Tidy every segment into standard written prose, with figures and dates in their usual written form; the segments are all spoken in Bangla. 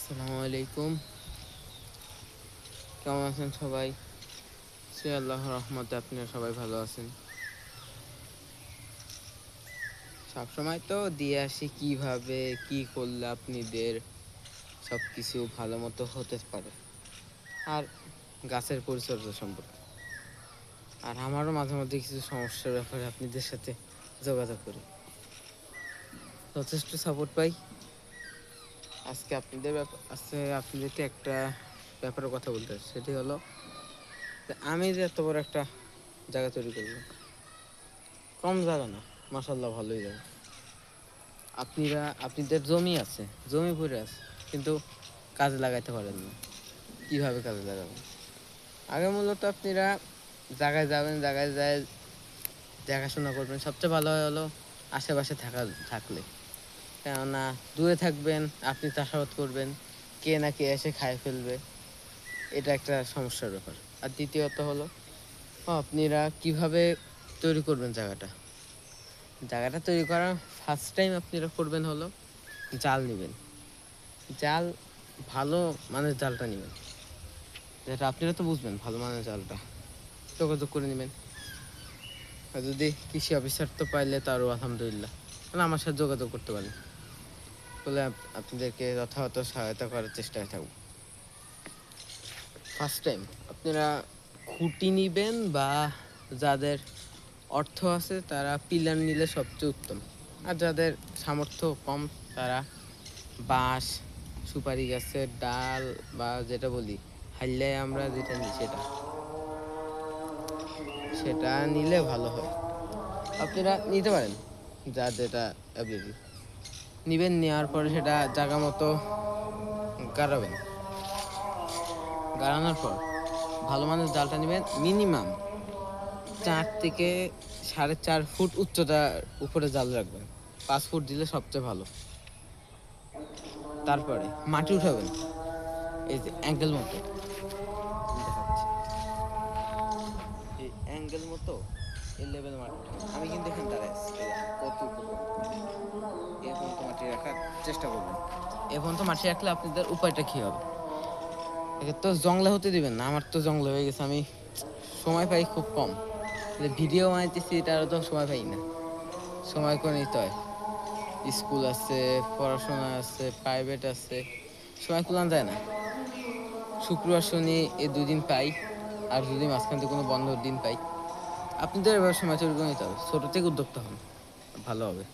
আসসালামু আলাইকুম। কেমন আছেন সবাই? সে আল্লাহর রহমতে আপনারা সবাই ভালো আছেন। সবসময় তো দিয়ে আসি কিভাবে কি করলে আপনাদের সব কিছু ভালো মতো হতে পারে, আর গাছের পরিচর্যা সম্পর্কে। আর আমারও মাঝে মধ্যে কিছু সমস্যার ব্যাপারে আপনাদের সাথে যোগাযোগ করি, যথেষ্ট সাপোর্ট পাই। আজকে আপনাদেরকে একটা ব্যাপারে কথা বলতে চাই। সেটি হলো যে আমি যে এত বড় একটা জায়গা তৈরি করলাম, কম জায়গা না, মাশাআল্লাহ ভালোই জায়গা। আপনাদের জমি আছে, জমি পড়ে আছে, কিন্তু কাজে লাগাইতে পারেন না। কিভাবে কাজে লাগাবেন? আগে মূলত আপনারা জায়গায় যাবেন, জায়গায় যায় দেখাশোনা করবেন। সবচেয়ে ভালো হলো আশেপাশে থাকলে, কেননা দূরে থাকবেন, আপনি চাষাবাদ করবেন, কে না কে এসে খায় ফেলবে, এটা একটা সমস্যার ব্যাপার। আর দ্বিতীয়ত হলো আপনারা কিভাবে তৈরি করবেন জায়গাটা তৈরি করার ফার্স্ট টাইম আপনারা করবেন হলো জাল নেবেন। জাল ভালো মানের জালটা নেবেন, যেটা আপনারা তো বুঝবেন ভালো মানের জালটা যোগাযোগ করে নেবেন। আর যদি কৃষি অফিসার তো পাইলে তো আরও আলহামদুলিল্লাহ, মানে আমার সাথে যোগাযোগ করতে পারেন, বলে আপনাদেরকে যথাযথ সহায়তা করার চেষ্টায় থাকবো। ফার্স্ট টাইম আপনারা খুঁটি নেবেন, বা যাদের অর্থ আছে তারা পিলার নিলে সবচেয়ে উত্তম। আর যাদের সামর্থ্য কম তারা বাঁশ, সুপারি গাছের ডাল, বা যেটা বলি হাইল্লায় আমরা যেটা নিই সেটা নিলে ভালো হয়। আপনারা নিতে পারেন, যা যেটা অ্যাবিলিটি নিবেন। নেওয়ার পরে সেটা জায়গা মতো গাড়াবেন। গাড়ানোর পর ভালো মানের জালটা নেবেন, মিনিমাম 4 থেকে 4.5 ফুট উচ্চতার উপরে জাল রাখবেন। 5 ফুট দিলে সবচেয়ে ভালো। তারপরে মাটি উঠাবেন, এই যে অ্যাঙ্গেল মতো দেখাচ্ছি, এই অ্যাঙ্গেল মতো এই লেভেল মাটি উঠাবেন। আমি কিন্তু এখানে দাঁড়ায় আছি, কত উপর এই পর্যন্ত মাটি রাখার চেষ্টা করবেন। এই পর্যন্ত মাটি রাখলে আপনাদের উপায়টা কী হবে? একে তো জংলা হতে দিবেন না। আমার তো জংলা হয়ে গেছে, আমি সময় পাই খুব কম। ভিডিও বানাইতেছি, এটারও তো সময় পাই না। সময় করে নিতে হয়, স্কুল আছে, পড়াশোনা আছে, প্রাইভেট আছে, সময় কুলান যায় না। শুক্রবার শনি এই 2 দিন পাই, আর যদি মাঝখান থেকে কোনো বন্ধর দিন পাই। আপনাদের এবার সময় তৈরি করে নিতে হবে। ছোটো থেকে উদ্যোক্তা হন, ভালো হবে।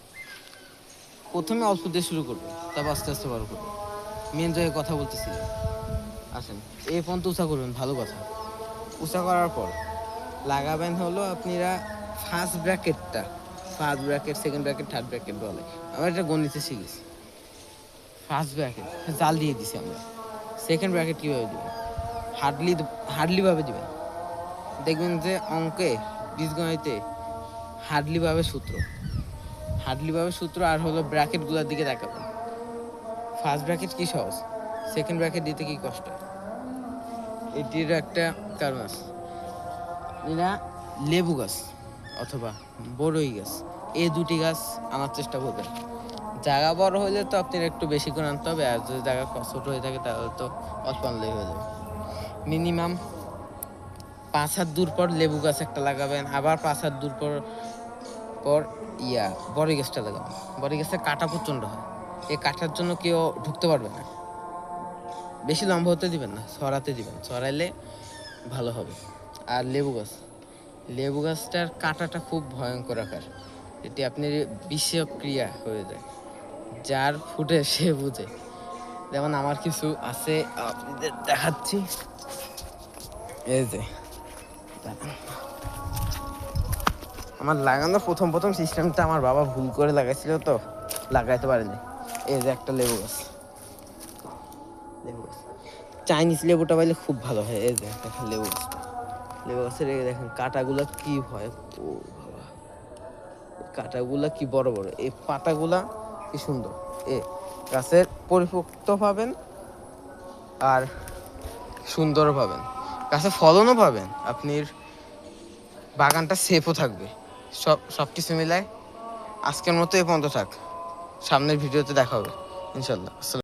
প্রথমে অল্প দিয়ে শুরু করবেন, তারপর আস্তে আস্তে বড় করবেন। মেন জায়গায় কথা বলতেছিলেন, আসেন এই পর্যন্ত উঁচা করবেন। ভালো কথা, উঁচা করার পর লাগাবেন হলো আপনারা first bracket, second bracket, third bracket বলে। আমরা এটা গণিতে শিখেছি। ফার্স্ট ব্র্যাকেট জাল দিয়ে দিছি আমরা। সেকেন্ড ব্র্যাকেট কীভাবে দেবেন? হার্ডলিভাবে দিবেন। দেখবেন যে অঙ্কে, বীজগণিতে হার্ডলিভাবে সূত্র আর হলো ব্র্যাকেটগুলোর দিকে তাকাবেন। ফার্স্ট ব্র্যাকেট কি সহজ, সেকেন্ড ব্র্যাকেট দিতে কি কষ্ট, এটির একটা কারণ আছে। এরা লেবু গাছ অথবা বড়ই গাছ, এই 2টি গাছ আনার চেষ্টা করবেন। জায়গা বড় হলে তো আপনার একটু বেশি করে আনতে হবে, আর যদি জায়গা ছোট হয়ে থাকে তাহলে তো অল্প আনলেই হয়ে যাবে। মিনিমাম 5 হাত দূর পর লেবু গাছ একটা লাগাবেন, আবার 5 হাত দূর পর পর বড়ই গাছটা লাগাবেন। বড়ই গাছের কাটা প্রচণ্ড হয়, এই কাটার জন্য কেউ ঢুকতে পারবে না। বেশি লম্বা হতে দিবেন না, ছড়াতে দিবেন, ছড়াইলে ভালো হবে। আর লেবু গাছটার কাঁটাটা খুব ভয়ঙ্কর আকার, এটি আপনার বিষক্রিয়া হয়ে যায়। যার ফুটে সে বুঝে। যেমন আমার কিছু আছে, আপনাদের দেখাচ্ছি। এই যে আমার লাগানোর প্রথম সিস্টেমটা আমার বাবা ভুল করে লাগাইছিল, তো লাগাইতে পারেনি। এই যে একটা লেবু গাছ, চাইনিজ লেবুটা পাইলে খুব ভালো হয়। এই যে দেখেন লেবু গাছের দেখেন কাঁটাগুলা কি হয়, ও বাবা, কাঁটাগুলা কি বড় বড়, এই পাতাগুলা কি সুন্দর। এ গাছের পরিপক্ত পাবেন আর সুন্দরও পাবেন, গাছে ফলনও পাবেন, আপনার বাগানটা সেফও থাকবে। সব কিছু মিলায় আজকের মতো এ পর্যন্ত থাক। সামনের ভিডিওতে দেখা হবে ইনশাল্লাহ।